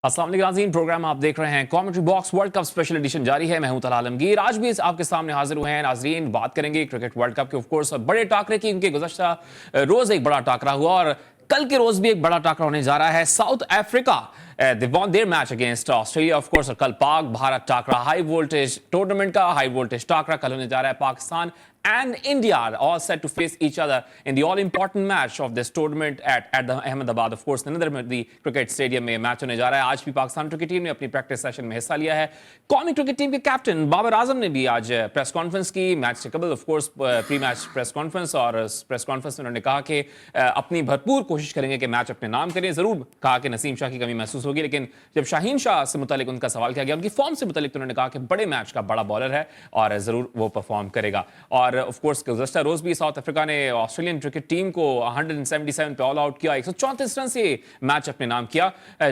अस्सलाम वालेकुम नाज़रीन, प्रोग्राम आप देख रहे हैं commentary box. World cup special edition जारी है। मैं हूं तला आलमगीर। आज भी आपके सामने हाजिर हुए हैं नाज़रीन। बात करेंगे क्रिकेट वर्ल्ड कप के ऑफ कोर्स बड़े टाकरे की। इनके गुज़श्ता रोज एक बड़ा टाकरा हुआ और कल के रोज भी एक बड़ा टाकरा होने जा रहा है। South Africa they won their match against Australia of course, और कल पाक भारत टाकरा हाई वोल्टेज टूर्नामेंट का हाई वोल्टेज टाकरा कल होने जा रहा है। Pakistan and India are all set to face each other in the all-important match of this tournament at the Ahmedabad, of course, Narendra Modi cricket stadium में मैच होने जा रहा है। आज भी पाकिस्तान क्रिकेट टीम ने अपनी प्रैक्टिस सेशन में हिस्सा लिया है। कौमी क्रिकेट टीम के कैप्टन बाबर आजम ने भी आज प्रेस कॉन्फ्रेंस की, मैच से कबल of course pre match press conference, और प्रेस कॉन्फ्रेंस में उन्होंने कहा कि अपनी भरपूर कोशिश करेंगे कि मैच अपने नाम करें। जरूर कहा कि नसीम शाह की कमी महसूस होगी, लेकिन जब शाहीन शाह से मुतालिक उनका सवाल किया गया उनकी फॉर्म से मुतालिक, तो उन्होंने कहा कि बड़े मैच का बड़ा बॉलर है और जरूर वो परफॉर्म करेगा। और ऑफ कोर्स गुज़श्ता रोज भी साउथ अफ्रीका ने ऑस्ट्रेलियन क्रिकेट टीम को 177 पे ऑल आउट किया, 134 रन से मैच अपने नाम किया।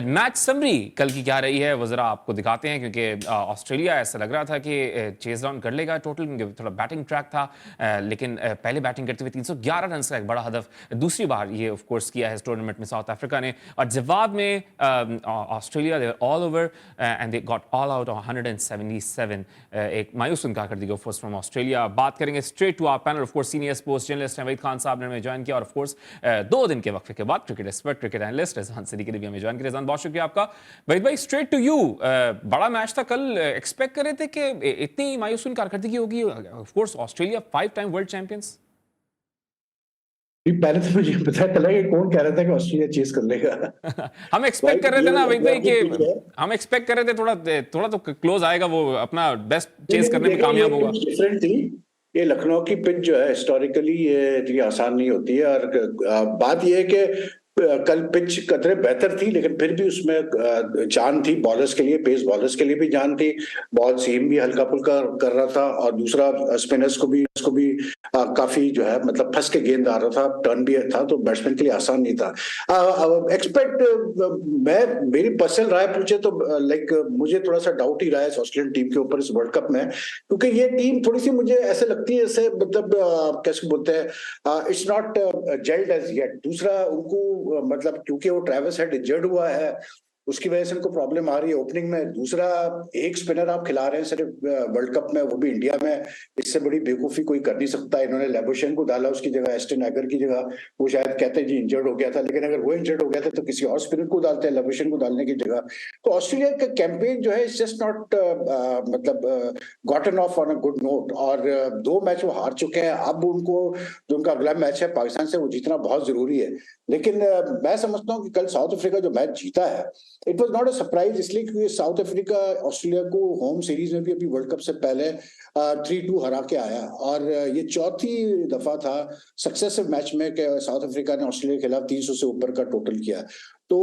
मैच समरी कल की क्या रही है वो जरा आपको दिखाते हैं, क्योंकि ऑस्ट्रेलिया ऐसा लग रहा था कि चेज डाउन कर लेगा। टोटल थोड़ा बैटिंग ट्रैक था, लेकिन पहले बैटिंग करते हुए 311 रन का एक बड़ा हदफ दूसरी बार ये ऑफ कोर्स किया है इस टूर्नामेंट में साउथ अफ्रीका ने। और जवाब में Australia they all over and they got all out 177। एक मायूस उनका कर दी फर्स्ट फ्रॉम ऑस्ट्रेलिया। बात करेंगे straight to our panel. Of course senior sports journalist हैं वहीद खान साहब ने हमें ज्वाइन किया, और ऑफ कोर्स 2 दिन के वक्फे के बाद cricket expert cricket analyst Rizwan Siddiqui ने भी हमें ज्वाइन किया। रिजवान, बहुत शुक्रिया आपका। वहीद भाई, स्ट्रेट टू यू, बड़ा मैच था कल, एक्सपेक्ट कर रहे थे कि इतनी मायूस कारकर्दगी होगी? Of course Australia 5 time world champions. पहले तो मुझे पता चला कि कौन कह रहा था कि ऑस्ट्रेलिया चेस कर लेगा। हम एक्सपेक्ट कर रहे थे ना वहीद भाई कि हम एक्सपेक्ट कर रहे थे थोड़ा तो क्लोज आएगा, वो अपना बेस्ट चेस करने में कामयाब होगा। डिफरेंट थी। ये लखनऊ की पिच जो है हिस्टोरिकली ये इतनी आसान नहीं होती है, और बात ये है कि कल पिच कतरे बेहतर थी, लेकिन फिर भी उसमें जान थी बॉलर्स के लिए, पेस बॉलर्स के लिए भी जान थी। बॉल सीम भी हल्का फुल्का कर रहा था, और दूसरा स्पिनर्स को भी काफी जो है मतलब फंस के गेंद आ रहा था, टर्न भी था, तो बैट्समैन के लिए आसान नहीं था। मेरी पर्सनल राय पूछे तो लाइक मुझे थोड़ा सा डाउट ही रहा है ऑस्ट्रेलियन टीम के ऊपर इस वर्ल्ड कप में, क्योंकि ये टीम थोड़ी सी मुझे ऐसे लगती है जैसे मतलब कैसे बोलते हैं, it's not jelled as yet. दूसरा उनको मतलब क्योंकि वो ट्रेविस हेड इंजर्ड हुआ है, उसकी वजह से उनको प्रॉब्लम आ रही है ओपनिंग में। दूसरा, एक स्पिनर आप खिला रहे हैं सिर्फ वर्ल्ड कप में, वो भी इंडिया में, इससे बड़ी बेवकूफी कोई कर नहीं सकता। इन्होंने लेबोशन को डाला उसकी जगह, एस्टन एगर की जगह। वो शायद कहते हैं जी इंजर्ड हो गया था, लेकिन अगर वो इंजर्ड हो गया था तो किसी और स्पिनर को डालते हैं लेबोशन को डालने की जगह। तो ऑस्ट्रेलिया का कैंपेन जो है इट्स जस्ट नॉट मतलब gotten of on a good note. और 2 मैच वो हार चुके हैं। अब उनको जो उनका अगला मैच है पाकिस्तान से, वो जीतना बहुत जरूरी है। लेकिन मैं समझता हूँ कि कल साउथ अफ्रीका जो मैच जीता है, it was not a surprise, इसलिए क्योंकि साउथ अफ्रीका ऑस्ट्रेलिया को होम सीरीज में भी अभी वर्ल्ड कप से पहले 3-2 हरा के आया, और ये चौथी दफा था सक्सेसिव मैच में कि साउथ अफ्रीका ने ऑस्ट्रेलिया के खिलाफ 300 से ऊपर का टोटल किया। तो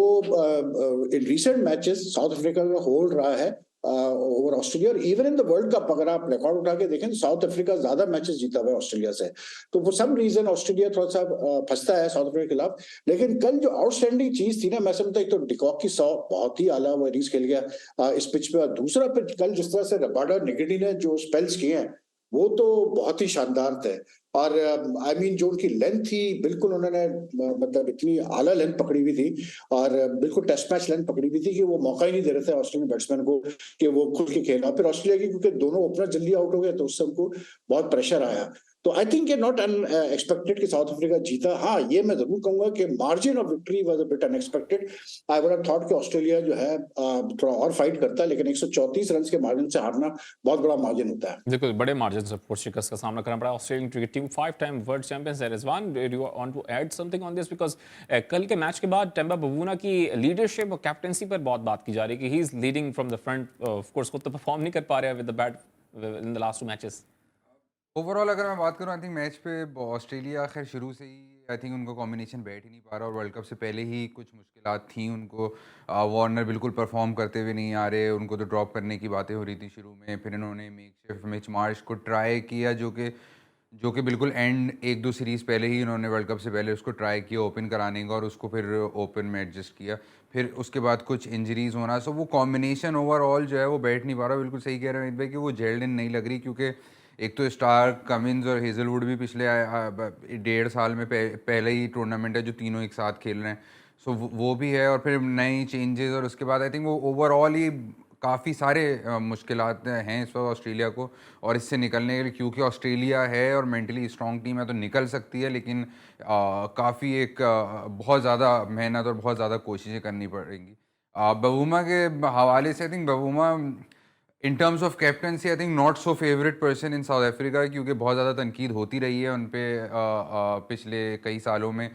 in recent matches south Africa का होल्ड रहा है ओवर ऑस्ट्रेलिया। और even in the world cup अगर आप रिकॉर्ड उठा के देखें तो साउथ अफ्रीका ज्यादा मैचेस जीता हुआ है ऑस्ट्रेलिया से। तो फॉर सम रीजन ऑस्ट्रेलिया थोड़ा सा फंसता है साउथ अफ्रीका के खिलाफ। लेकिन कल जो आउटस्टैंडिंग चीज थी ना, मैं समझता एक तो डिकॉक की 100 बहुत ही आला वो इनिंग्स खेल गया इस पिच पे। और दूसरा पिच कल जिस तरह से रबाडा निगेटी ने जो स्पेल्स किए हैं वो तो बहुत ही शानदार थे। और आई मीन जो उनकी लेंथ थी, बिल्कुल उन्होंने मतलब इतनी आला लेंथ पकड़ी हुई थी, और बिल्कुल टेस्ट मैच लेंथ पकड़ी हुई थी कि वो मौका ही नहीं दे रहे थे ऑस्ट्रेलियन बैट्समैन को कि वो खुल के खेला। फिर ऑस्ट्रेलिया की क्योंकि दोनों ओपनर जल्दी आउट हो गए तो उससे उनको बहुत प्रेशर आया। तो आई थिंक ये नॉट अनएक्सपेक्टेड कि साउथ अफ्रीका जीता। हाँ, ये मैं जरूर कहूंगा कि margin of victory was a bit unexpected. I would have thought कि ऑस्ट्रेलिया जो है थोड़ा और फाइट करता है, लेकिन 134 रन के मार्जिन से हारना बहुत बड़ा मार्जिन होता है। बिल्कुल बड़े मार्जिन से ऑफ शिकस्त का सामना करना पड़ा Australian cricket team. 5 time world champions है। Rizwan, do you want to add something on this? Because कल के मैच के बाद टेम्बा बबूना की लीडरशिप और कैप्टेंसी पर बहुत बात की जा रही है कि he is leading from the front. Of course खुद तो परफॉर्म नहीं कर पा रहे हैं with the bat in the last 2 matches. Overall अगर मैं बात करूँ, आई थिंक मैच पे ऑस्ट्रेलिया खैर शुरू से ही आई थिंक उनको कॉम्बिनेशन बैठ ही नहीं पा रहा, और वर्ल्ड कप से पहले ही कुछ मुश्किलात थी उनको। वार्नर बिल्कुल परफॉर्म करते हुए नहीं आ रहे, उनको तो ड्रॉप करने की बातें हो रही थी शुरू में। फिर इन्होंने मेकशिफ्ट मिच मार्श को ट्राई किया, जो कि बिल्कुल एंड 1-2 सीरीज़ पहले ही इन्होंने वर्ल्ड कप से पहले उसको ट्राई किया ओपन कराने का, और उसको फिर ओपन में एडजस्ट किया। फिर उसके बाद कुछ इंजरीज होना, सो वो कॉम्बिनेशन ओवरऑल जो है वो बैठ नहीं पा रहा। बिल्कुल सही कह रहे हैं भाई कि वो जेल्ड इन नहीं लग रही, क्योंकि एक तो स्टार्क, कमिंस और हेजलवुड भी पिछले 1.5 साल में पहले ही टूर्नामेंट है जो तीनों एक साथ खेल रहे हैं। सो वो भी है, और फिर नई चेंजेस, और उसके बाद आई थिंक वो ओवरऑल ही काफ़ी सारे मुश्किलात हैं इस वक्त ऑस्ट्रेलिया को, और इससे निकलने के लिए, क्योंकि ऑस्ट्रेलिया है और मेंटली स्ट्रॉन्ग टीम है तो निकल सकती है, लेकिन काफ़ी एक बहुत ज़्यादा मेहनत और बहुत ज़्यादा कोशिशें करनी पड़ेंगी। बवूमा के हवाले से आई think Bavuma in terms of captaincy I think not so favourite person in south Africa, क्योंकि बहुत ज़्यादा तनकीद होती रही है उन पे पिछले कई सालों में।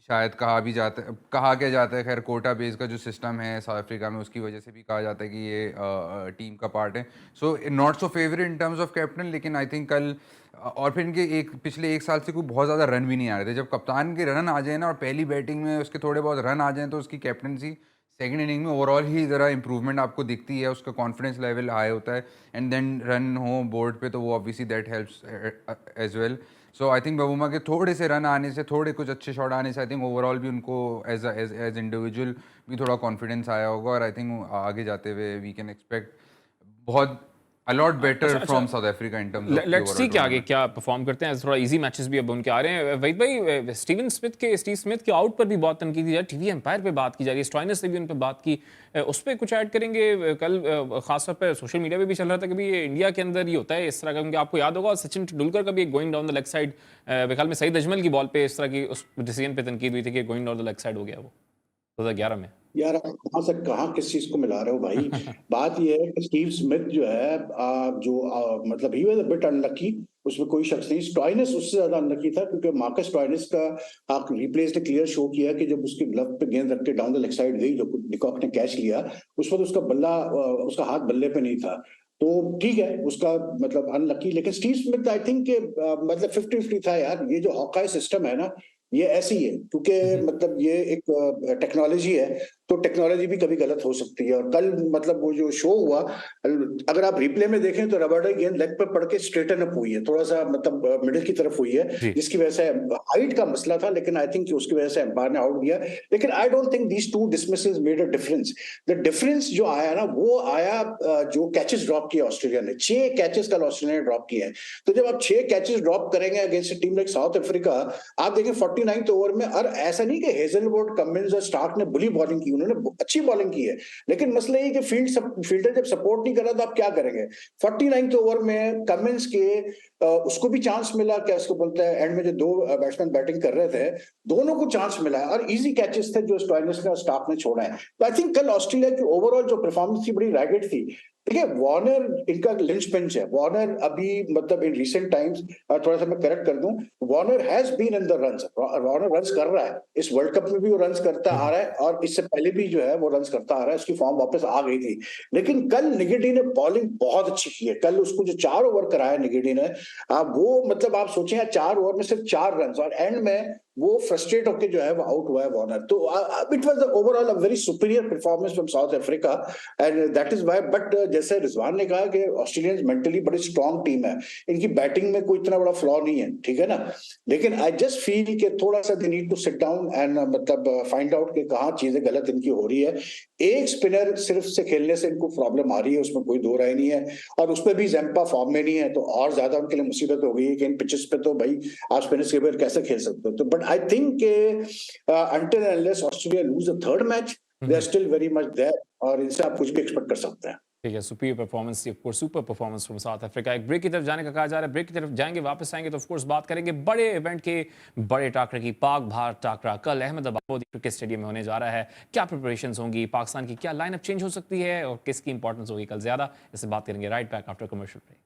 शायद कहा क्या जाता है, खैर कोटा बेस का जो सिस्टम है साउथ अफ्रीका में, उसकी वजह से भी कहा जाता है कि ये टीम का पार्ट है। So not so favourite in terms of captain, लेकिन आई थिंक कल और फिर इनके पिछले एक साल से कोई बहुत ज़्यादा रन भी नहीं आ रहे थे। जब कप्तान के रन आ जाए ना और पहली बैटिंग में उसके थोड़े बहुत रन आ जाएँ, तो उसकी कैप्टनसी सेकंड इनिंग में ओवरऑल ही ज़रा इंप्रूवमेंट आपको दिखती है, उसका कॉन्फिडेंस लेवल हाई होता है, एंड देन रन हो बोर्ड पे तो वो obviously that helps as well. So I think Bavuma के थोड़े से रन आने से, थोड़े कुछ अच्छे शॉट आने से आई थिंक ओवरऑल भी उनको एज इंडिविजुअल भी थोड़ा कॉन्फिडेंस आया होगा, और आई थिंक आगे जाते हुए वी कैन एक्सपेक्ट बहुत allot better from south Africa in terms of let's see कि आगे क्या परफॉर्म करते हैं। थोड़ा इजी मैचेस भी अब उनके आ रहे हैं। वहीद भाई, स्टीव स्मिथ के आउट पर भी बहुत तनकीद की जा रही है, टीवी एम्पायर पे बात की जा रही है, स्टॉइनिस से भी उन पर बात की, उस पर कुछ ऐड करेंगे? कल खासतौर पर सोशल मीडिया पे भी चल रहा था कि भी ये इंडिया के अंदर ही होता है इस तरह का, क्योंकि आपको याद होगा सचिन तेंदुलकर का भी एक going down the leg side, बेखाल में सईद अजमल की बॉल पे इस तरह की उस डिसीजन पे तनकीद हुई थी कि going down the leg side हो गया वो 2011 में। यार आप कहाँ से कहाँ किस चीज को मिला रहे हो भाई। बात यह है कि स्टीव स्मिथ जो है मतलब he was a bit unlucky, उसमें कोई शक नहीं। स्टॉइनिस उससे ज्यादा अनलकी था, क्योंकि मार्कस स्टॉइनिस का आप रिप्लेस ने क्लियर शो किया कि जब उसके ग्लव पे गेंद रख के डाउन द लेग साइड गई, जो डिकॉक ने कैच लिया, उस वक्त उसका उसका हाथ बल्ले पे नहीं था। तो ठीक है, उसका मतलब अनलकी। लेकिन स्टीव स्मिथ आई थिंक मतलब 50-50 था यार। ये जो हॉकाई सिस्टम है ना, ये ऐसी ही है, क्योंकि मतलब ये एक टेक्नोलॉजी है, तो टेक्नोलॉजी भी कभी गलत हो सकती है। और कल मतलब वो जो शो हुआ, अगर आप रिप्ले में देखें तो रबाडा की गेंद लेग पे पड़ के स्ट्रेटन अप हुई है, थोड़ा सा मतलब मिडिल की तरफ हुई है, जी। जिसकी वजह से हाइट का मसला था, लेकिन आई थिंक उसकी वजह से एम्पायर ने आउट दिया। लेकिन I don't think these two dismisses made a difference. The difference जो आया ना, वो आया जो कैचेस ड्रॉप किए ऑस्ट्रेलिया ने, 6 कैचेस कल ऑस्ट्रेलिया ने ड्रॉप किए हैं। तो जब आप 6 कैचेस ड्रॉप करेंगे against team like south Africa, आप देखें 49th ओवर में, और ऐसा नहीं कि हेजलवुड, कमिंस और स्टार्क ने बुरी बॉलिंग की, उन्होंने अच्छी बॉलिंग की है, लेकिन मसला ये कि फील्डर जब सपोर्ट नहीं कर रहा तो आप क्या करेंगे। 49th ओवर में कमिंस के उसको भी चांस मिला, क्या उसको बोलते हैं, एंड में जो 2 बैट्समैन बैटिंग कर रहे थे, दोनों को चांस मिला है, और इजी कैचेस थे जो स्टॉइनिस ने और स्टार्क ने छोड़ा है। तो आई थिंक कल ऑस्ट्रेलिया की ओवरऑल जो परफॉर्मेंस थी बड़ी रैगेड थी। देखिए, वार्नर इनका लिंच पिंच है। वार्नर अभी मतलब इन रिसेंट टाइम्स, थोड़ा सा मैं करेक्ट कर दूं, Warner has been in the runs. Warner runs कर रहा है, इस वर्ल्ड कप में भी वो रन्स करता आ रहा है, और इससे पहले भी जो है वो रन्स करता आ रहा है, उसकी फॉर्म वापस आ गई थी। लेकिन कल निगेटी ने बॉलिंग बहुत अच्छी की है। कल उसको जो 4 ओवर कराया निगेटी ने, वो मतलब आप सोचें 4 ओवर में सिर्फ 4 रन, और एंड में वो फ्रस्ट्रेट होकर जो है वो आउट हुआ है वार्नर। तो it was overall a very superior performance from south Africa, and that is why. But जैसे रिजवान ने कहा कि ऑस्ट्रेलियंस मेंटली बड़ी स्ट्रांग टीम है, इनकी बैटिंग में कोई इतना बड़ा फ्लॉ नहीं है, ठीक है ना। लेकिन आई जस्ट फील कि थोड़ा सा they need to sit down and मतलब फाइंड आउट कि कहाँ चीजें गलत इनकी हो रही है। एक स्पिनर सिर्फ से खेलने से इनको प्रॉब्लम आ रही है, उसमें कोई दो राय नहीं है, और उसमें भी जैम्पा फॉर्म में नहीं है, तो और ज्यादा उनके लिए मुसीबत हो गई है कि इन पिचेस पे तो भाई आप स्पिनर्स के बगैर कैसे खेल सकते हो। तो but I think until and unless Australia lose a third match, they are still very much there, और इनसे आप कुछ भी एक्सपेक्ट कर सकते हैं। ठीक है, सुपीरियर परफॉर्मेंस थी, of course super performance from south Africa. एक ब्रेक की तरफ जाने का कहा जा रहा है, ब्रेक की तरफ जाएंगे, वापस आएंगे तो ऑफ कोर्स बात करेंगे बड़े इवेंट के, बड़े टाकरे की। पाक भारत टाकरा कल अहमदाबाद क्रिकेट स्टेडियम में होने जा रहा है। क्या प्रिपरेशंस होंगी, पाकिस्तान की क्या लाइनअप चेंज हो सकती है, और किसकी इंपॉर्टेंस होगी कल ज्यादा, इससे बात करेंगे right back after commercial break.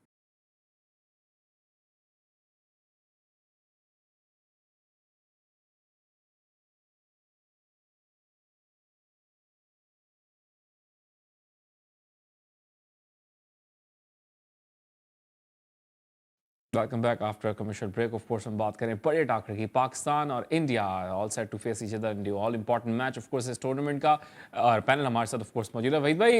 Welcome back after commercial break. Of course हम बात करें बड़े टाकरे की, पाकिस्तान और India all set to face each other in all important match of course इस टूर्नामेंट का। और पैनल हमारे साथ ऑफ कोर्स मौजूद है। वहीद भाई,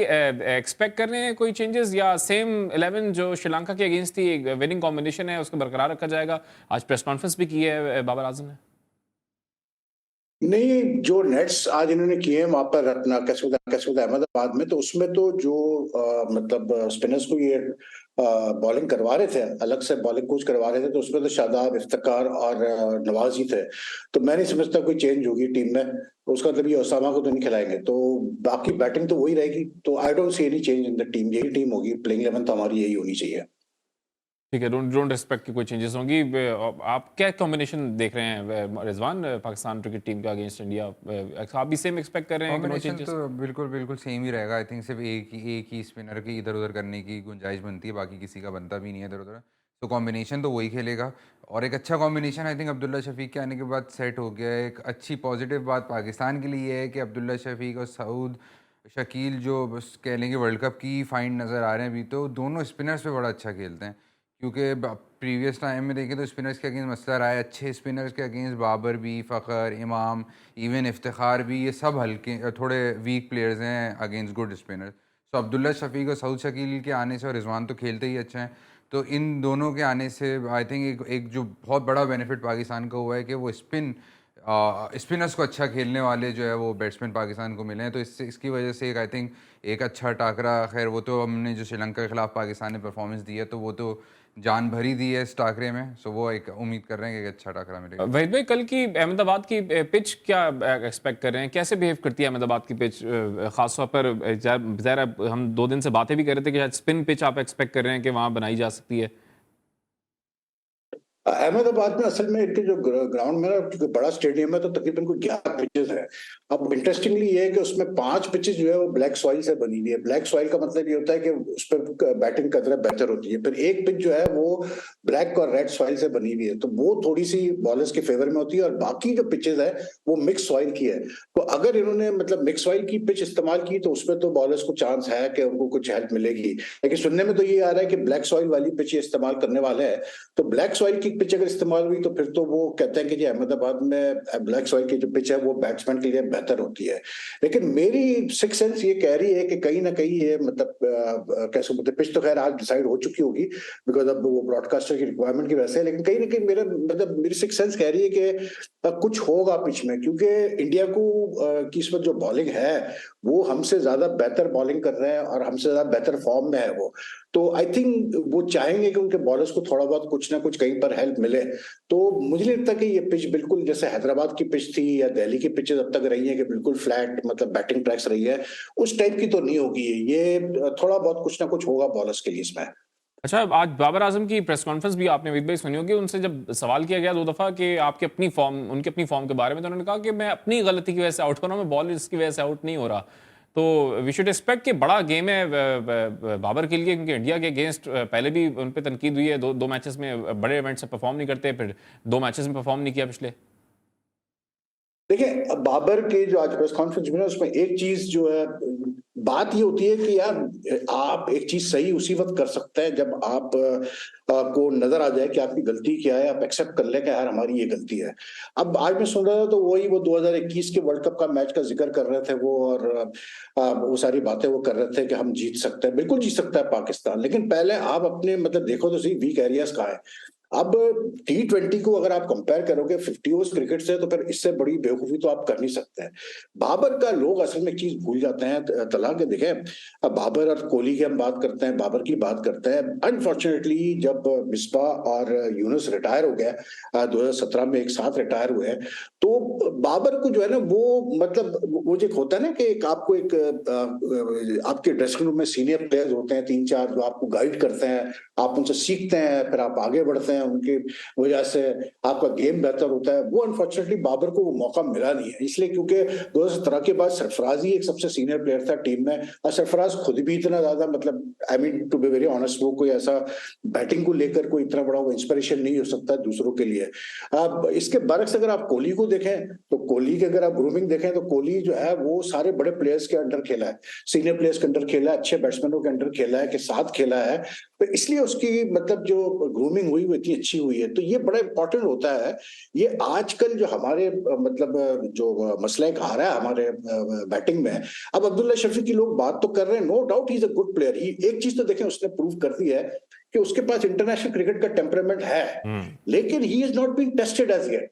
एक्सपेक्ट कर रहे हैं कोई चेंजेस, या सेम 11 जो श्रीलंका के अगेंस्ट थी, विनिंग कॉम्बिनेशन है, उसको बरकरार रखा जाएगा? आज प्रेस कॉन्फ्रेंस भी की है बाबर आजम ने। नहीं, जो नेट्स आज इन्होंने किए हैं वहां पर रखना कैसे अहमदाबाद में, तो उसमें तो जो मतलब स्पिनर्स को ये बॉलिंग करवा रहे थे, अलग से बॉलिंग कोच करवा रहे थे, तो उसमें तो शादाब, इफ्तिकार और नवाज ही थे। तो मैं नहीं समझता कोई चेंज होगी टीम में। उसका मतलब ये ओसामा को तो नहीं खिलाएंगे, तो बाकी बैटिंग तो वही रहेगी। तो I don't see any change in the team, यही टीम होगी, प्लेइंग 11 तो हमारी यही होनी चाहिए। ठीक है, डोंट रिस्पेक्ट की कोई चेंजेस होंगी। आप क्या कॉम्बिनेशन देख रहे हैं रिजवान, पाकिस्तान क्रिकेट टीम का अगेंस्ट इंडिया? आप भी सेम एक्सपेक्ट कर रहे हैं कि नो कॉम्बिनेशन चेंजेस? तो बिल्कुल बिल्कुल सेम ही रहेगा। आई थिंक सिर्फ एक ही स्पिनर की इधर उधर करने की गुंजाइश बनती है, बाकी किसी का बनता भी नहीं है इधर उधर। तो कॉम्बिनेशन तो वही खेलेगा, और एक अच्छा combination I think Abdullah Shafique के आने के बाद सेट हो गया है। एक अच्छी पॉजिटिव बात पाकिस्तान के लिए है कि अब्दुल्ला शफीक और सऊद शकील जो बस कह लेंगे वर्ल्ड कप की फाइंड नज़र आ रहे हैं अभी, तो दोनों स्पिनर्स पे बड़ा अच्छा खेलते हैं। क्योंकि प्रीवियस टाइम में देखें तो स्पिनर्स के अगेंस्ट मसला रहा है, अच्छे स्पिनर्स के अगेंस्ट बाबर भी, फ़खर, इमाम, इवन इफ्तिखार भी, ये सब हल्के थोड़े वीक प्लेयर्स हैं अगेंस्ट गुड स्पिनर्स। तो अब्दुल्ला शफीक और सऊद शकील के आने से, और रिजवान तो खेलते ही अच्छे हैं, तो इन दोनों के आने से आई थिंक एक जो बहुत बड़ा बेनिफिट पाकिस्तान का हुआ है कि वो स्पिनर्स को अच्छा खेलने वाले जो है वो बैट्समैन पाकिस्तान को मिले हैं। तो इससे इसकी वजह से एक आई थिंक एक अच्छा टाकरा, खैर वो तो हमने जो श्रीलंका के खिलाफ पाकिस्तान ने परफॉर्मेंस दी है तो वो तो जान भरी दी है इस टाकरे में। सो वो एक उम्मीद कर रहे हैं कि एक अच्छा टाकरा मिलेगा। वहीद भाई, कल की अहमदाबाद की पिच क्या एक्सपेक्ट कर रहे हैं? कैसे बिहेव करती है अहमदाबाद की पिच? खासतौर पर ज़ाहिर हम 2 दिन से बातें भी कर रहे थे कि शायद स्पिन पिच आप एक्सपेक्ट कर रहे हैं कि वहाँ बनाई जा सकती है। अहमदाबाद में असल में इनके जो ग्राउंड में ना, क्योंकि बड़ा स्टेडियम है तो तकरीबन कोई 11 पिचेस है। अब इंटरेस्टिंगली ये है कि उसमें 5 पिचेस जो है वो ब्लैक सॉइल से बनी हुई है। ब्लैक सॉइल का मतलब ये होता है कि उस पर बैटिंग कदर बेहतर होती है। फिर एक पिच जो है वो ब्लैक और रेड सॉइल से बनी हुई है, तो वो थोड़ी सी बॉलर्स के फेवर में होती है। और बाकी जो पिचेस है वो मिक्स सॉइल की है। तो अगर इन्होंने मतलब मिक्स सॉइल की पिच इस्तेमाल की तो उसमें तो बॉलर्स को चांस है कि उनको कुछ हेल्प मिलेगी। लेकिन सुनने में तो ये आ रहा है कि ब्लैक सॉइल वाली पिच इस्तेमाल करने वाले हैं। तो ब्लैक सॉइल की पिच अगर इस्तेमाल हुई तो फिर तो वो कहते हैं कि जी अहमदाबाद में ब्लैक सॉइल की जो पिच है वो बैट्समैन के लिए बेहतर होती है। लेकिन मेरी सिक्स सेंस ये कह रही है कि कहीं ना कहीं ये मतलब कैसे बोलते, पिच तो खैर आज डिसाइड हो चुकी होगी बिकॉज अब वो ब्रॉडकास्टर की रिक्वायरमेंट की वजह से। लेकिन कहीं ना कहीं मेरा मतलब मेरी सिक्स सेंस कह रही है कि कुछ होगा पिच में, क्योंकि इंडिया को की इस वक्त जो बॉलिंग है वो हमसे ज्यादा बेहतर बॉलिंग कर रहे हैं और हमसे ज्यादा बेहतर फॉर्म में है वो। तो आई थिंक वो चाहेंगे कि उनके बॉलर्स को थोड़ा बहुत कुछ ना कुछ कहीं पर हेल्प मिले। तो मुझे नहीं लगता कि ये पिच बिल्कुल जैसे हैदराबाद की पिच थी या दिल्ली की पिचेस अब तक रही है कि बिल्कुल फ्लैट मतलब बैटिंग ट्रैक्स रही है, उस टाइप की तो नहीं होगी ये। थोड़ा बहुत कुछ ना कुछ होगा बॉलर्स के लिए इसमें। अच्छा, आज बाबर आजम की प्रेस कॉन्फ्रेंस भी आपने वहीद भाई सुनी होगी। उनसे जब सवाल किया गया 2 दफ़ा कि आपकी अपनी फॉर्म, उनकी अपनी फॉर्म के बारे में, तो उन्होंने कहा कि मैं अपनी गलती की वजह से आउट हो रहा हूँ, मैं बॉलर्स की वजह से आउट नहीं हो रहा। तो वी शुड एक्सपेक्ट कि बड़ा गेम है बाबर के लिए, क्योंकि इंडिया के अगेंस्ट पहले भी उन पर तनकीद हुई है। दो मैचेस में बड़े इवेंट से परफॉर्म नहीं करते, फिर 2 मैचेस में परफॉर्म नहीं किया पिछले। देखिए बाबर के जो आज प्रेस कॉन्फ्रेंस में ना, उसमें एक चीज जो है, बात ये होती है कि यार आप एक चीज सही उसी वक्त कर सकते हैं जब आप को नजर आ जाए कि आपकी गलती क्या है, आप एक्सेप्ट कर लें कि यार हमारी ये गलती है। अब आज मैं सुन रहा था तो वही वो 2021 के वर्ल्ड कप का मैच का जिक्र कर रहे थे वो, और वो सारी बातें वो कर रहे थे कि हम जीत सकते हैं, बिल्कुल जीत सकता है पाकिस्तान। लेकिन पहले आप अपने मतलब देखो तो सही वीक एरियाज कहाँ है। अब T20 को अगर आप कंपेयर करोगे 50 ओवर्स क्रिकेट से, तो फिर इससे बड़ी बेवकूफी तो आप कर नहीं सकते हैं। बाबर का लोग असल में एक चीज भूल जाते हैं, तला के देखें। अब बाबर और कोहली की हम बात करते हैं, बाबर की बात करते हैं। अनफॉर्चुनेटली जब मिसबाह और यूनुस रिटायर हो गया 2017 में, एक साथ रिटायर हुए, तो बाबर को जो है ना वो मतलब वो जो होता है ना कि आपको एक आपके ड्रेसिंग रूम में सीनियर प्लेयर्स होते हैं 3-4 जो आपको गाइड करते हैं, आप उनसे सीखते हैं, फिर आप आगे बढ़ते हैं, उनकी वजह से आपका गेम बेहतर होता है। वो अनफॉर्चुनेटली बाबर को वो मौका मिला नहीं है, इसलिए क्योंकि 2017 के बाद सरफराज ही एक सबसे सीनियर प्लेयर था टीम में, और सरफराज खुद भी इतना ज्यादा मतलब I mean to be very honest, वो कोई ऐसा बैटिंग को लेकर कोई इतना बड़ा वो इंस्पिरेशन नहीं हो सकता दूसरों के लिए। अब इसके बरक्स अगर आप कोहली को देखें तो कोहली के अगर आप ग्रूमिंग देखें तो कोहली जो है वो सारे बड़े प्लेयर्स के अंडर खेला है, सीनियर प्लेयर्स के अंडर खेला है, अच्छे बैट्समैनों के अंडर खेला है, के साथ खेला है। तो इसलिए उसकी मतलब जो ग्रूमिंग हुई वो इतनी अच्छी हुई है। तो ये बड़ा इंपॉर्टेंट होता है। ये आजकल जो हमारे मतलब जो मसला एक आ रहा है हमारे बैटिंग में, अब अब्दुल्ला शफी की लोग बात तो कर रहे हैं, no doubt he is a good player. एक चीज तो देखें उसने प्रूव कर दी है कि उसके पास इंटरनेशनल क्रिकेट का टेम्परामेंट है, लेकिन he is not being tested as yet.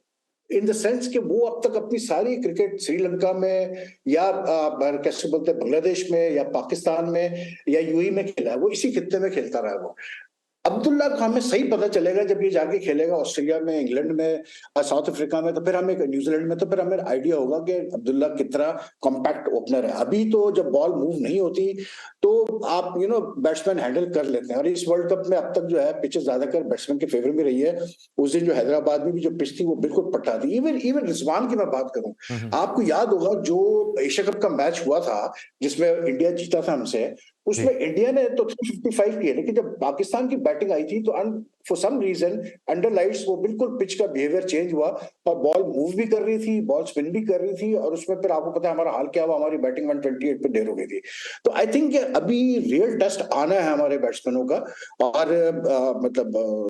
In the sense कि वो अब तक अपनी सारी क्रिकेट श्रीलंका में या कैसे बोलते हैं बांग्लादेश में या पाकिस्तान में या यूएई में खेला है, वो इसी खित्ते में खेलता रहा है वो। अब्दुल्ला का हमें सही पता चलेगा जब ये जाके खेलेगा ऑस्ट्रेलिया में, इंग्लैंड में, साउथ अफ्रीका में, तो फिर हमें न्यूजीलैंड में, तो फिर हमें आइडिया होगा कि अब्दुल्ला कितना कॉम्पैक्ट ओपनर है। अभी तो जब बॉल मूव नहीं होती तो आप बैट्समैन हैंडल कर लेते हैं। और इस वर्ल्ड कप में अब तक जो है पिचेस ज्यादातर बैट्समैन के फेवर में रही है। उस दिन जो हैदराबाद में भी जो पिच थी वो बिल्कुल पट्टा थी। इवन रिजवान की मैं बात करूं, आपको याद होगा जो एशिया कप का मैच हुआ था जिसमें इंडिया जीता था हमसे, उसमें इंडिया ने तो 355 किए, लेकिन जब पाकिस्तान की बैटिंग आई थी तो for some reason under lights वो बिल्कुल पिच का बिहेवियर चेंज हुआ और बॉल मूव भी कर रही थी, बॉल स्पिन भी कर रही थी, और उसमें फिर आपको पता है हमारा हाल क्या हुआ, हमारी बैटिंग 128 पे ढेर हो गई थी। तो आई थिंक अभी रियल टेस्ट आना है हमारे बैट्समैनों का। और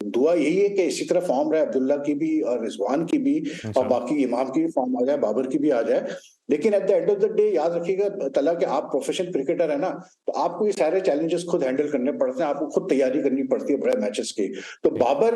दुआ यही है कि इसी तरह फॉर्म रहे अब्दुल्ला की भी और रिजवान की भी, और बाकी इमाम की भी फॉर्म आ जाए, बाबर की भी आ जाए। लेकिन at the end of the day याद रखिएगा तला कि आप प्रोफेशनल क्रिकेटर है ना, तो आपको ये सारे चैलेंजेस खुद हैंडल करने पड़ते हैं, आपको खुद तैयारी करनी पड़ती है बड़े मैचेस की। तो बाबर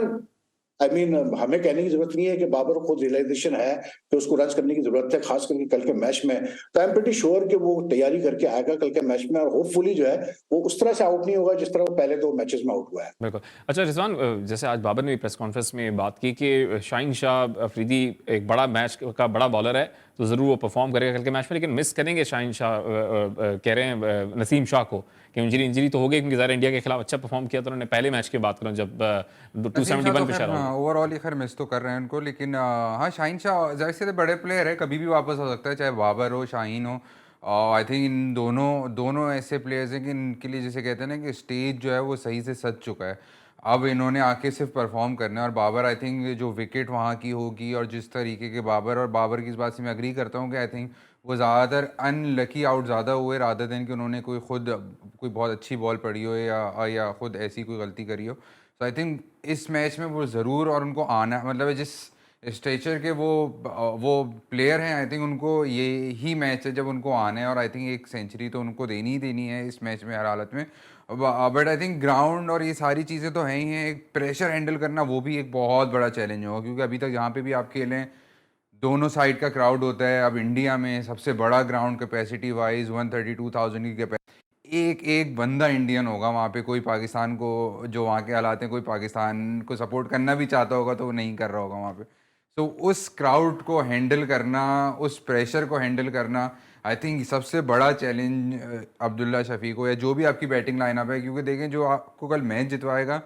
हमें कहने की जरूरत नहीं है कि बाबर को खुद रियलाइजेशन है कि उसको रन करने की जरूरत है, खास करके कल के मैच में। तो आई एम प्रीटी श्योर कि वो तैयारी करके आएगा कल के मैच में, और होपफुली जो है वो उस तरह से आउट नहीं होगा जिस तरह वो पहले 2 मैचेस में आउट हुआ है। बिल्कुल। अच्छा रिजवान, जैसे आज बाबर ने भी प्रेस कॉन्फ्रेंस में बात की कि शाहीन शाह अफरीदी एक बड़ा मैच का बड़ा बॉलर है, तो ज़रूर वो परफॉर्म करेगा कल के मैच में, लेकिन मिस करेंगे शाहीन शाह, कह रहे हैं नसीम शाह को कि इंजरी तो हो गई, क्योंकि ज़रा इंडिया के खिलाफ अच्छा परफॉर्म किया था उन्होंने पहले मैच की बात करूँ जब 271 पे शायद ओवरऑल ही खैर मिस तो कर रहे हैं उनको, लेकिन हाँ शाहीन शाह जाहिर से बड़े प्लेयर है, कभी भी वापस हो सकता है, चाहे बाबर हो शाहीन हो। आई थिंक इन दोनों ऐसे प्लेयर्स हैं कि इनके लिए जैसे कहते हैं ना कि स्टेज जो है वो सही से सज चुका है। अब इन्होंने आके सिर्फ परफॉर्म करना है। और बाबर आई थिंक जो विकेट वहाँ की होगी और जिस तरीके के बाबर की इस बात से मैं एग्री करता हूँ कि आई थिंक वो ज़्यादातर अनलकी आउट ज़्यादा हुए रादर देन कि उन्होंने कोई बहुत अच्छी बॉल पड़ी हो या खुद ऐसी कोई गलती करी हो। तो आई थिंक इस मैच में वो ज़रूर, और उनको आना मतलब जिस स्टेचर के वो प्लेयर हैं, आई थिंक उनको ये ही मैच है जब उनको आना है। और आई थिंक एक सेंचुरी तो उनको देनी ही देनी है इस मैच में हर हालत में। बट आई थिंक ग्राउंड और ये सारी चीज़ें तो हैं ही हैं, एक प्रेशर हैंडल करना वो भी एक बहुत बड़ा चैलेंज होगा, क्योंकि अभी तक जहाँ पे भी आप खेलें दोनों साइड का क्राउड होता है। अब इंडिया में सबसे बड़ा ग्राउंड कैपेसिटी वाइज 132,000 की कैपेसिटी, एक बंदा इंडियन होगा वहाँ पे, कोई पाकिस्तान को जो वहाँ के हालात हैं, कोई पाकिस्तान को सपोर्ट करना भी चाहता होगा तो वो नहीं कर रहा होगा वहाँ पे। तो उस क्राउड को हैंडल करना, उस प्रेशर को हैंडल करना, आई थिंक सबसे बड़ा चैलेंज अब्दुल्ला शफीक को, या जो भी आपकी बैटिंग लाइनअप है। क्योंकि देखें जो आपको कल मैच जितवाएगा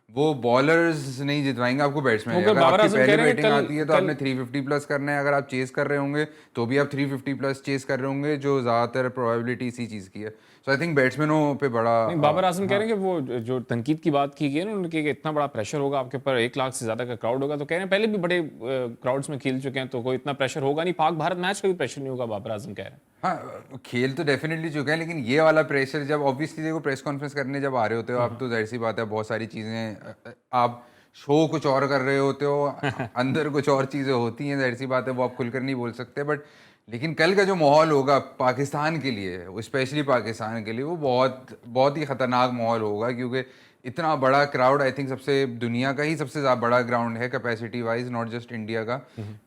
वो बॉलर्स नहीं जितवाएंगे, आपको बैट्समैन। अगर आपकी पहले बैटिंग आती है तो आपने 350 प्लस करना है, अगर आप चेस कर रहे होंगे तो भी आप 350 प्लस चेस कर रहे होंगे, जो ज़्यादातर प्रोबेबिलिटी इसी चीज़ की है। सो आई थिंक बैट्समैनों पे बड़ा नहीं, बाबर आजम कह रहे हैं कि वो जो तनकीद की बात की गई ना उन्होंने, कि इतना बड़ा प्रेशर होगा आपके ऊपर, 1 लाख से ज़्यादा का क्राउड होगा, तो कह रहे हैं पहले भी बड़े क्राउड्स में खेल चुके हैं तो कोई इतना प्रेशर होगा नहीं, पाक भारत मैच का भी प्रेशर नहीं होगा, बाबर आजम कह रहे हैं। हाँ, खेल तो डेफिनेटली चुका है, लेकिन ये वाला प्रेशर जब ऑब्वियसली देखो प्रेस कॉन्फ्रेंस करने जब आ रहे होते हो आप, तो जाहिर सी बात है बहुत सारी चीज़ें, आप शो कुछ और कर रहे होते हो, अंदर कुछ और चीज़ें होती हैं, जाहिर सी बात है वो आप खुलकर नहीं बोल सकते। बट लेकिन कल का जो माहौल होगा पाकिस्तान के लिए, स्पेशली पाकिस्तान के लिए, वो बहुत बहुत ही ख़तरनाक माहौल होगा, क्योंकि इतना बड़ा क्राउड, आई थिंक सबसे दुनिया का ही सबसे ज़्यादा बड़ा ग्राउंड है capacity wise, not just India का।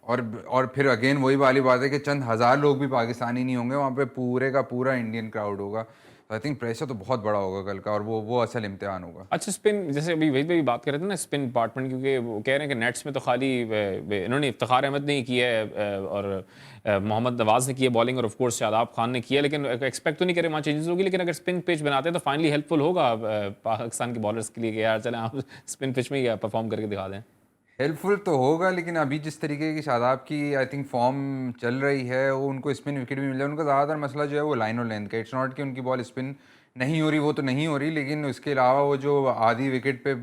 और फिर अगेन वही वाली बात है कि चंद हज़ार लोग भी पाकिस्तानी नहीं होंगे वहाँ पे, पूरे का पूरा इंडियन क्राउड होगा। आई थिंक प्रेशर तो बहुत बड़ा होगा कल का, और वो असल इम्तिहान होगा। अच्छा स्पिन, जैसे अभी वही बात कर रहे थे ना स्पिन डिपार्टमेंट, क्योंकि वो कह रहे हैं कि नेट्स में तो खाली इन्होंने इफ्तिखार अहमद नहीं किया है और मोहम्मद नवाज ने किया बॉलिंग, और ऑफ कोर्स शादाब खान ने किया, लेकिन एक्सपेक्ट तो नहीं करे वहाँ चेंजेस होगी। लेकिन अगर स्पिन पिच बनाते हैं तो फाइनली हेल्पफुल होगा पाकिस्तान के बॉलर्स के लिए कि यार चलें आप स्पिन पिच में ही परफॉर्म करके दिखा दें। हेल्पफुल तो होगा, लेकिन अभी जिस तरीके की शादाब की आई थिंक फॉर्म चल रही है, वो उनको स्पिन विकेट भी मिल जाए। उनका ज़्यादातर मसला जो है वो लाइन और लेंथ का, इट्स नॉट कि उनकी बॉल स्पिन नहीं हो रही, वो तो नहीं हो रही, लेकिन उसके अलावा वो जो आधी विकेट पे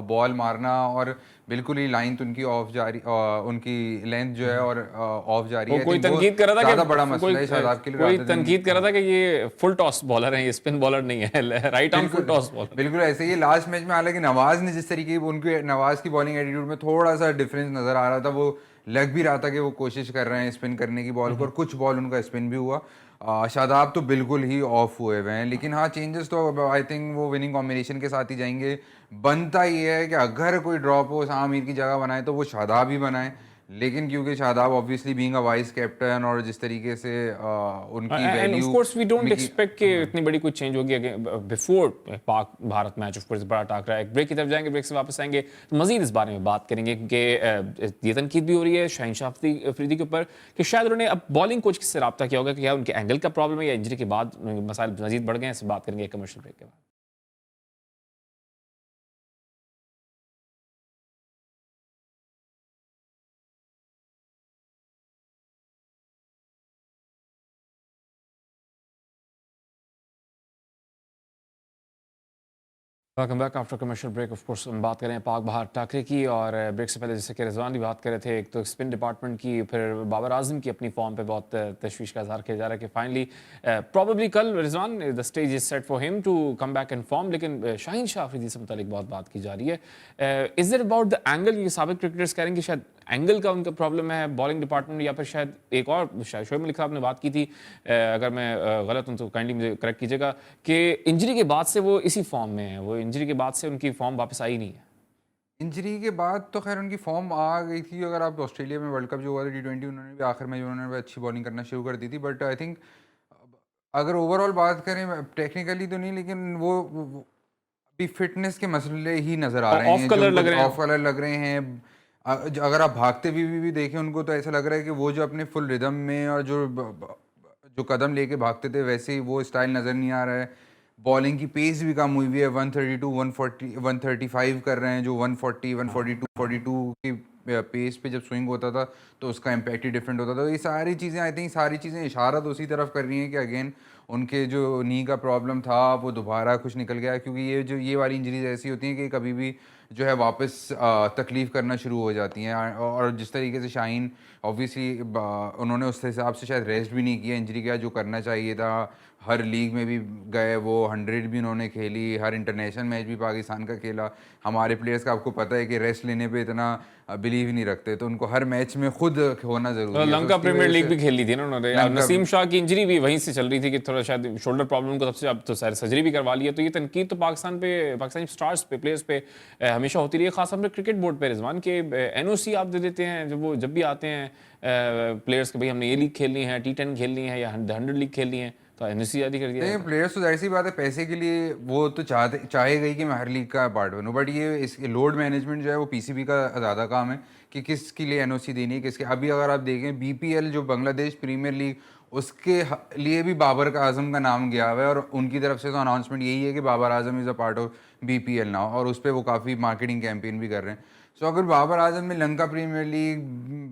बॉल मारना और बिल्कुल ही लाइन तो उनकी ऑफ जा रही, उनकी लेंथ जो है और ऑफ जा रही है। कोई तनकीद कर रहा था ज़्यादा बड़ा मसला है शादाब के लिए, कोई तनकीद कर रहा था कि ये फुल टॉस बॉलर हैं, ये स्पिन बॉलर नहीं है, right arm full toss bowler. बिल्कुल ऐसे ही लास्ट मैच में, हालांकि नवाज ने जिस तरीके की नवाज की बॉलिंग एटीट्यूड में थोड़ा सा डिफरेंस नजर आ रहा था, वो लग भी रहा था कि वो कोशिश कर रहे हैं स्पिन करने की बॉल को, और कुछ बॉल उनका स्पिन भी हुआ। शादाब तो बिल्कुल ही ऑफ हुए हुए हैं, लेकिन हाँ चेंजेस तो आई थिंक वो विनिंग कॉम्बिनेशन के साथ ही जाएंगे। बनता ही है कि अगर कोई ड्रॉप हो शाह मीर की जगह बनाए तो वो शादाब ही बनाए, लेकिन क्योंकि Shadab obviously being a vice captain और जिस तरीके से उनकी and of value course we don't expect कि इतनी बड़ी कुछ चेंज होगी before Pak Bharat match. Of course बड़ा टाकरा है। एक ब्रेक की तरफ जाएंगे, ब्रेक से वापस आएंगे तो मजीद इस बारे में बात करेंगे कि ये तनकीद भी हो रही है शाहीन शाह अफरीदी के ऊपर कि शायद उन्होंने अब बॉलिंग कोच से रब्ता किया होगा कि क्या उनके एंगल का प्रॉब्लम है या इंजरी के बाद मसाइल मजीद बढ़ गए हैं। इस बात करेंगे कमर्शियल ब्रेक के बाद। Welcome back after commercial break. Of course हम बात करें पाक बहार टाकरे की और ब्रेक से पहले जैसे कि रिजवान भी बात कर रहे थे, एक तो स्पिन डिपार्टमेंट की, फिर बाबर आजम की अपनी फॉर्म पे बहुत तशवीश का इजहार किया जा रहा है कि फाइनली प्रॉबेबली कल Rizwan the stage is set for him to come back in form. लेकिन शाहीन शाह अफरीदी से मुतालिक बहुत बात की जा रही है। Is it about the angle? ये साबिक क्रिकेटर्स कह रहे हैं कि शायद एंगल का उनका प्रॉब्लम है बॉलिंग डिपार्टमेंट, या फिर शायद एक और शोएब मलिक साहब ने बात की थी, अगर मैं गलत हूं तो काइंडली मुझे करेक्ट कीजिएगा, कि इंजरी के बाद से वो इसी फॉर्म में है, वो इंजरी के बाद से उनकी फॉर्म वापस आई नहीं है। इंजरी के बाद तो खैर उनकी फॉर्म आ गई थी। अगर आप ऑस्ट्रेलिया में वर्ल्ड कप जो हुआ था T20, उन्होंने भी आखिर में उन्होंने भी अच्छी बॉलिंग करना शुरू कर दी थी। बट आई थिंक अगर ओवरऑल बात करें टेक्निकली तो नहीं, लेकिन वो अभी फिटनेस के मसले ही नज़र आ रहे हैं, ऑफ कलर लग रहे हैं। ऑफ कलर लग रहे हैं। अगर आप भागते भी देखें उनको तो ऐसा लग रहा है कि वो जो अपने फुल रिदम में और जो कदम लेके भागते थे वैसे ही वो स्टाइल नज़र नहीं आ रहा है। बॉलिंग की पेस भी कम हुई हुई है, 132 140 135 कर रहे हैं, जो 140 142 42 की पेस पे जब स्विंग होता था तो उसका इम्पैक्ट ही डिफरेंट होता था। तो ये सारी चीज़ें आई थिंक सारी चीज़ें इशारा तो उसी तरफ कर रही हैं कि अगेन उनके जो नी का प्रॉब्लम था वो दोबारा कुछ निकल गया। क्योंकि ये वाली इंजरीज ऐसी होती हैं कि कभी भी जो है वापस तकलीफ़ करना शुरू हो जाती हैं। और जिस तरीके से शाहीन ऑब्वियसली उन्होंने उस हिसाब से शायद रेस्ट भी नहीं किया इंजरी का जो करना चाहिए था। हर लीग में भी गए, वो 100 भी उन्होंने खेली, हर इंटरनेशनल मैच भी पाकिस्तान का खेला। हमारे प्लेयर्स का आपको पता है कि रेस्ट लेने पे इतना बिलीव ही नहीं रखते, तो उनको हर मैच में खुद होना जरूरी है। लंका प्रीमियर लीग भी खेल ली थी ना उन्होंने, और नसीम शाह की इंजरी भी वहीं से चल रही थी कि थोड़ा शायद शोल्डर प्रॉब्लम को सबसे अब तो सर्जरी भी करवा ली है। तो ये तनकीद तो पाकिस्तानी स्टार्स पे, प्लेयर्स पे हमेशा होती रही है, खास अपने क्रिकेट बोर्ड पे रिजवान के एनओसी आप दे देते हैं जब भी आते हैं प्लेयर्स के, भाई हमने ये लीग खेलनी है, T10 खेलनी है या 100 लीग खेलनी है, तो एनओसी जारी कर दिया। प्लेयर्स तो जाहिर सी बात है पैसे के लिए वो तो चाहेगा ही कि मैं हर लीग का पार्ट बनूं। बट ये इसके लोड मैनेजमेंट जो है वो पीसीबी का ज़्यादा काम है कि किसके लिए एनओसी देनी है, किसके। अभी अगर आप देखें बीपीएल जो बांग्लादेश प्रीमियर लीग, उसके लिए भी बाबर आजम का नाम गया हुआ है और उनकी तरफ से तो अनाउंसमेंट यही है कि Babar Azam is a part of BPL now, और उस पर वो काफ़ी मार्केटिंग कैंपेन भी कर रहे हैं। सो अगर बाबर आजम में लंका प्रीमियर लीग,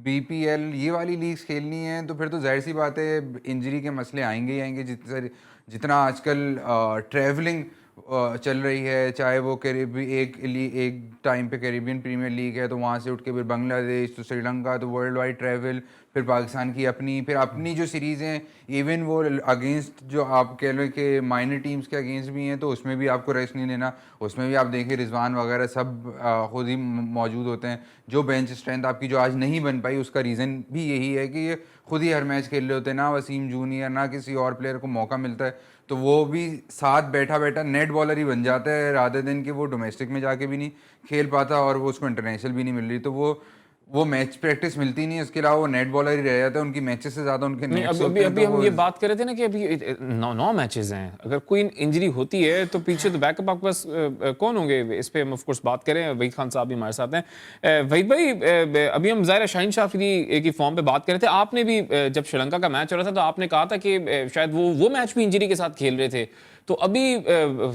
बीपीएल ये वाली लीग्स खेलनी है तो फिर तो जाहिर सी बात है इंजरी के मसले आएंगे ही आएंगे। जितना आजकल ट्रैवलिंग चल रही है, चाहे वो एक टाइम पे कैरेबियन प्रीमियर लीग है तो वहाँ से उठ के फिर बांग्लादेश, तो श्रीलंका, तो वर्ल्ड वाइड ट्रैवल, फिर पाकिस्तान की अपनी जो सीरीज़ हैं, इवन वो अगेंस्ट जो आप कह लो कि माइनर टीम्स के अगेंस्ट भी हैं तो उसमें भी आपको रेस्ट नहीं लेना। उसमें भी आप देखें रिजवान वगैरह सब खुद ही मौजूद होते हैं। जो बेंच स्ट्रेंथ आपकी जो आज नहीं बन पाई उसका रीज़न भी यही है कि ये खुद ही हर मैच खेल रहे होते हैं, ना वसीम जूनियर ना किसी और प्लेयर को मौका मिलता है, तो वो भी साथ बैठा नेट बॉलर ही बन जाता है रादर देन कि वो डोमेस्टिक में जाके भी नहीं खेल पाता और वो उसको इंटरनेशनल भी नहीं मिल रही, तो वो मैच प्रैक्टिस मिलती नहीं है। उसके अलावा वो नेट बॉलर ही रह जाता है, उनकी मैचेस से ज़्यादा उनके नेट्स होते हैं। अभी हम ये बात कर रहे थे ना कि अभी 9 मैचेस हैं, अगर कोई इंजरी होती है तो पीछे तो बैकअप आपके पास कौन होंगे? इस पे हम ऑफ कोर्स बात करें, वहीद खान साहब भी हमारे साथ हैं। वहीद भाई, अभी हम ज़ाहिर शाहीन शाह अफरीदी की फॉर्म पे बात कर रहे थे। आपने भी जब श्रीलंका का मैच हो रहा था तो आपने कहा था कि शायद वो मैच भी इंजरी के साथ खेल रहे थे। तो अभी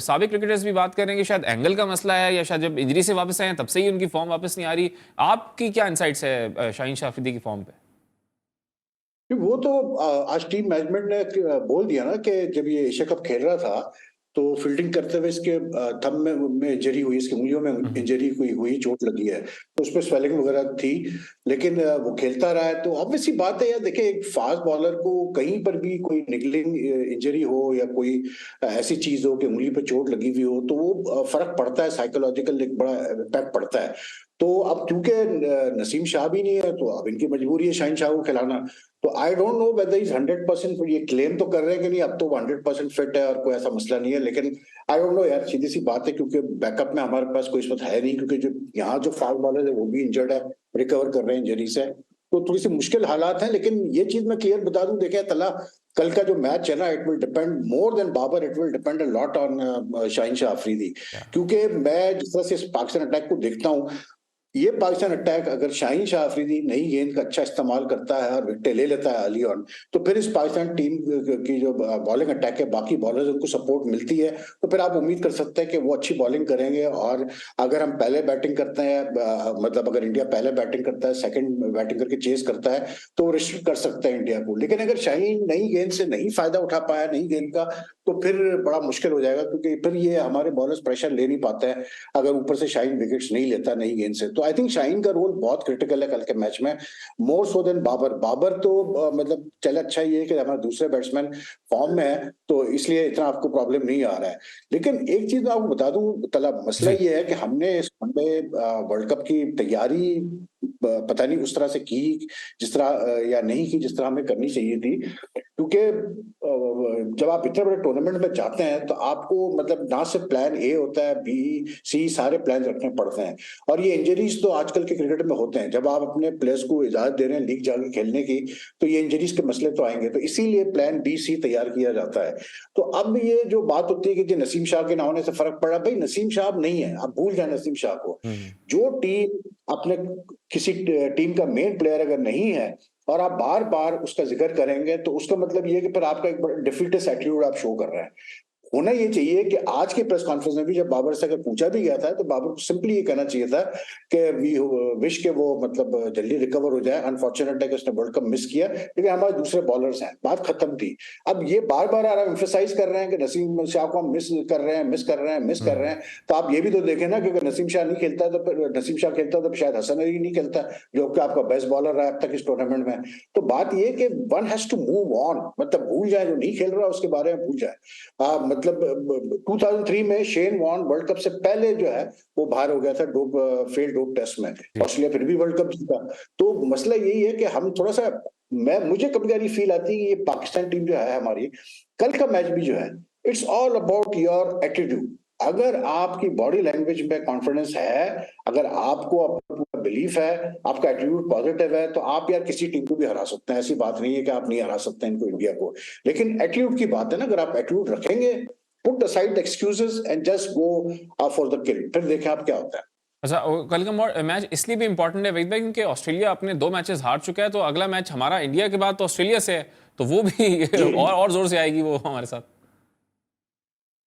साबिक क्रिकेटर्स भी बात कर रहे हैं कि शायद एंगल का मसला है या शायद जब इंजरी से वापस आए हैं तब से ही उनकी फॉर्म वापस नहीं आ रही। आपकी क्या इनसाइट्स है शाहीन शाह अफरीदी की फॉर्म पे? वो तो आज टीम मैनेजमेंट ने बोल दिया ना कि जब ये एशिया कप खेल रहा था तो फील्डिंग करते हुए इसके थंब में इंजरी हुई, इसकी उंगलियों में इंजरी हुई, चोट लगी है, तो उस पर स्वेलिंग वगैरह थी, लेकिन वो खेलता रहा है। तो ऑब्वियसली बात है यार, देखिए एक फास्ट बॉलर को कहीं पर भी कोई निगलिंग इंजरी हो या कोई ऐसी चीज हो कि उंगली पे चोट लगी हुई हो तो वो फर्क पड़ता है, साइकोलॉजिकल एक बड़ा इम्पैक्ट पड़ता है। तो अब क्योंकि नसीम शाह भी नहीं है, तो अब इनकी मजबूरी है शाहीन शाह को खिलाना। तो I don't know whether is 100%, ये क्लेम तो कर रहे हैं कि नहीं अब तो 100% फिट है और कोई ऐसा मसला नहीं है, लेकिन आई डोंट नो यार, सीधी सी बात है, क्योंकि बैकअप में हमारे पास कोई इस वक्त है नहीं, क्योंकि जो यहाँ जो फास्ट बॉलर है वो भी इंजर्ड है, रिकवर कर रहे हैं इंजरी से, तो थोड़ी सी मुश्किल हालात हैं। लेकिन ये चीज मैं क्लियर बता दूं, देखें तला, कल का जो मैच है ना, it will depend more than Babar, it will depend a lot on Shaheen Shah Afridi, क्योंकि मैं जिस तरह से इस पाकिस्तान अटैक को देखता हूँ, ये पाकिस्तान अटैक अगर शाहीन शाह अफरीदी नई गेंद का अच्छा इस्तेमाल करता है और विकेट ले लेता है अर्ली ऑन, तो फिर इस पाकिस्तान टीम की जो बॉलिंग अटैक है, बाकी बॉलर्स उनको सपोर्ट मिलती है, तो फिर आप उम्मीद कर सकते हैं कि वो अच्छी बॉलिंग करेंगे। और अगर हम पहले बैटिंग करते हैं, मतलब अगर इंडिया पहले बैटिंग करता है, सेकंड बैटिंग करके चेस करता है, तो वो रिस्ट्रिक्ट कर सकता है इंडिया को। लेकिन अगर शाहीन नई गेंद से नहीं फायदा उठा पाया, नई गेंद का, तो फिर बड़ा मुश्किल हो जाएगा, क्योंकि फिर ये हमारे बॉलर्स प्रेशर ले नहीं पाते हैं अगर ऊपर से शाहीन विकेट्स नहीं लेता नई गेंद से। तो आई थिंक शाहीन का रोल बहुत क्रिटिकल है कल के मैच में, मोर सो देन बाबर। बाबर तो मतलब चले, अच्छा ये है कि हमारे दूसरे बैट्समैन फॉर्म में है, तो इसलिए इतना आपको प्रॉब्लम नहीं आ रहा है। लेकिन एक चीज मैं आपको बता दूं तला, मसला ये है कि हमने इस वनडे वर्ल्ड कप की तैयारी पता नहीं उस तरह से की जिस तरह, या नहीं की जिस तरह हमें करनी चाहिए थी, क्योंकि जब आप इतने बड़े टूर्नामेंट में जाते हैं तो आपको मतलब ना सिर्फ प्लान ए होता है, बी सी सारे प्लान रखने पड़ते हैं। और ये इंजरीज तो आजकल के क्रिकेट में होते हैं, जब आप अपने प्लेयर्स को इजाजत दे रहे हैं लीग जाके खेलने की, तो ये इंजरीज के मसले तो आएंगे, तो इसीलिए प्लान बी सी तैयार किया जाता है। तो अब ये जो बात होती है कि नसीम शाह के ना होने से फर्क पड़ा, भाई नसीम शाह अब नहीं है, आप भूल जाए नसीम शाह को। जो टीम अपने किसी टीम का मेन प्लेयर अगर नहीं है और आप बार बार उसका जिक्र करेंगे, तो उसका मतलब ये है कि फिर आपका एक बड़ा डिफीटेड एटीट्यूड आप शो कर रहे हैं। होना ये चाहिए कि आज के प्रेस कॉन्फ्रेंस में भी जब बाबर से अगर पूछा भी गया था, तो बाबर को सिंपली ये कहना चाहिए था कि वी विश के वो मतलब जल्दी रिकवर हो जाए, अनफॉर्चुनेट है कि उसने वर्ल्ड कप मिस किया, लेकिन हमारे दूसरे बॉलर्स हैं, बात खत्म थी। अब ये बार बार आप एम्फेसाइज कर रहे हैं कि नसीम शाह को हम मिस कर रहे हैं, मिस कर रहे हैं, मिस कर रहे हैं, तो आप ये भी तो देखें ना कि अगर नसीम शाह नहीं खेलता है, तो फिर नसीम शाह खेलता है तो शायद हसन अली नहीं खेलता, जो कि आपका बेस्ट बॉलर रहा है अब तक इस टूर्नामेंट में। तो बात ये कि one has to move on, मतलब भूल जाए जो नहीं खेल रहा उसके बारे में भूल जाए। मतलब 2003 में शेन वॉर्न वर्ल्ड कप से पहले जो है वो बाहर हो गया था फेल्ड डोप टेस्ट में, ऑस्ट्रेलिया फिर भी वर्ल्ड कप जीता। तो मसला यही है कि हम थोड़ा सा, मुझे कभी कभी फील आती है कि ये पाकिस्तान टीम जो है हमारी, कल का मैच भी जो है, it's all about your attitude. अगर आपकी बॉडी लैंग्वेज में कॉन्फिडेंस है, अगर आपको पूरा बिलीफ है, आपका एटीट्यूड पॉजिटिव है, तो आप यार किसी टीम को भी हरा सकते हैं। ऐसी बात नहीं है कि आप नहीं हरा सकते इनको, इंडिया को। लेकिन एटीट्यूड की बात है ना, अगर आप एटीट्यूड रखेंगे, put aside the excuses and just go for the kill, फिर देखें आप क्या होता है। अच्छा, कल का मैच इसलिए भी इंपॉर्टेंट है वहीद भाई क्योंकि ऑस्ट्रेलिया अपने 2 मैचेस हार चुका है, तो अगला मैच हमारा इंडिया के बाद तो ऑस्ट्रेलिया से है, तो वो भी और जोर से आएगी वो हमारे साथ।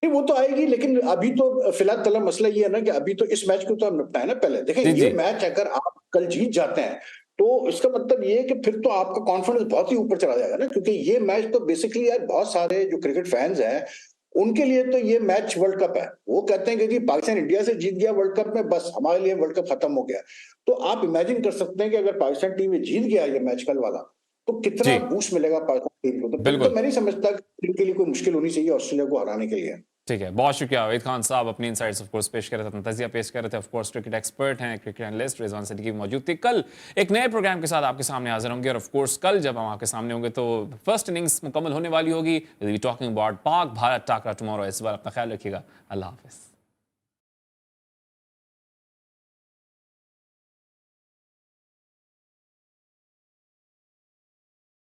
नहीं, वो तो आएगी, लेकिन अभी तो फिलहाल तला मसला ये है ना कि अभी तो इस मैच को तो हम निपटाए ना पहले। देखें जी, ये जी। मैच अगर आप कल जीत जाते हैं, तो इसका मतलब ये है कि फिर तो आपका कॉन्फिडेंस बहुत ही ऊपर चला जाएगा ना, क्योंकि ये मैच तो बेसिकली यार बहुत सारे जो क्रिकेट फैंस हैं उनके लिए तो ये मैच वर्ल्ड कप है। वो कहते हैं कि जी पाकिस्तान इंडिया से जीत गया वर्ल्ड कप में, बस हमारे लिए वर्ल्ड कप खत्म हो गया। तो आप इमेजिन कर सकते हैं कि अगर पाकिस्तान टीम में जीत गया ये मैच कल वाला, तो कितना जी, बूस्ट मिलेगा पाकिस्तान टीम को। तो फिर तो बिल्कुल। मैं नहीं समझता कि टीम के लिए कोई मुश्किल होनी चाहिए ऑस्ट्रेलिया को हराने के लिए। ठीक है, बहुत शुक्रिया वहीद खान साहब, अपनी इनसाइट्स ऑफ कोर्स पेश कर रहे थे, अपना तजिया पेश कर रहे थे। ऑफ कोर्स क्रिकेट एक्सपर्ट हैं, क्रिकेट एनालिस्ट रिजवान सिद्दीकी मौजूद थे। कल एक नए प्रोग्राम के साथ आपके सामने हाजिर होंगे, और ऑफ कोर्स कल जब हम आपके सामने होंगे तो फर्स्ट इनिंग्स मुकम्मल होने वाली होगी। टॉकिंग अबाउट पाक भारत टाकरा टुमारो। इस बार अपना ख्याल रखिएगा। अल्लाह हाफिज़।